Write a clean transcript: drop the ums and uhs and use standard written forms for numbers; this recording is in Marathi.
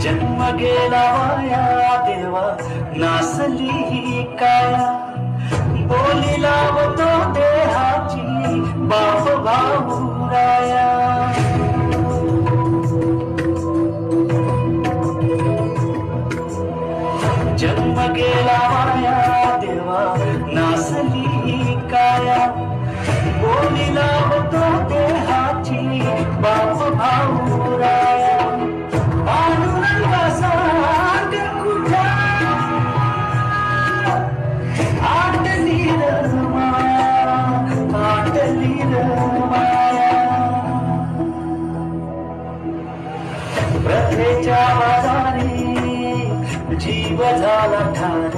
जन्म गेला वाया देवा नासली ही काया, बोली लावतो देहाची बाप भाऊ राया. जन्म गेला वाया देवा नासली ही काया, बोली लावतो देहाची बाप भाऊ राया. प्रथेच्या वादाने जीव झाला ठार,